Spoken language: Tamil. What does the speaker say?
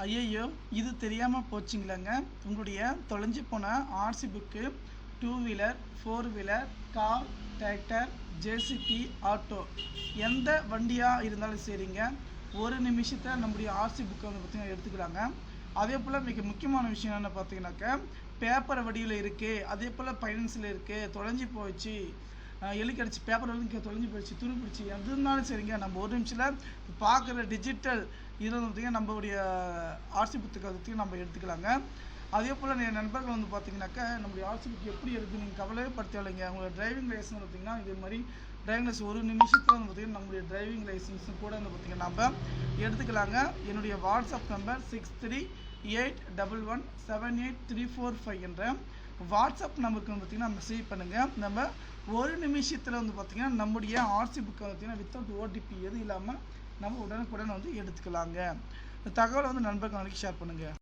ஐயையோ, இது தெரியாமல் போச்சுங்களேங்க. உங்களுடைய தொலைஞ்சு போன RC book, 2 wheeler 4 wheeler car, tractor, JCB, auto எந்த வண்டியாக இருந்தாலும் சரிங்க, ஒரு நிமிஷத்தில் நம்முடைய ஆர்சி புக்கை வந்து பார்த்திங்கன்னா எடுத்துக்கிறாங்க. அதே போல் மிக முக்கியமான விஷயம் என்னென்னு பார்த்தீங்கன்னாக்கா, பேப்பர் வடிவில் இருக்குது, அதே போல் ஃபைனான்ஸில் இருக்குது, தொலைஞ்சி போயிடுச்சு, எலிக்கடிச்சு பேப்பர் வந்து தொலைஞ்சி போயிடுச்சு, துணி பிடிச்சி எதுனாலும் சரிங்க, நம்ம ஒரு நிமிஷத்தில் பார்க்குற டிஜிட்டல் இதில் வந்து பார்த்திங்கன்னா நம்மளுடைய ஆர்சி புத்தகத்தையும் நம்ம எடுத்துக்கலாங்க. அதே போல் என் நண்பர்கள் வந்து பார்த்திங்கனாக்கா, நம்மளுடைய ஆர்சி புக் எப்படி இருக்குது நீங்கள் கவலையே படுத்தலைங்க. உங்களோட டிரைவிங் லைசன்ஸ் பார்த்திங்கன்னா இதே மாதிரி டிரைவிங் லைசன்ஸ் ஒரு நிமிஷத்தில் வந்து பார்த்திங்கன்னா நம்மளுடைய டிரைவிங் லைசன்ஸும் கூட வந்து பார்த்திங்கன்னா நம்ம எடுத்துக்கலாங்க. என்னுடைய வாட்ஸ்அப் நம்பர் 6381178345 என்ற வாட்ஸ்அப் நம்பருக்கு வந்து பார்த்திங்கன்னா மெசேஜ் பண்ணுங்கள். நம்ம ஒரு நிமிஷத்தில் வந்து பார்த்திங்கன்னா நம்முடைய ஆர்சி புக்கை பார்த்திங்கன்னா வித்தவுட் ஓடிபி எதுவும் இல்லாமல் நம்ம உடனுக்குடன் வந்து எடுத்துக்கலாங்க. இந்த தகவலை வந்து நண்பர்களுக்கு ஷேர் பண்ணுங்கள்.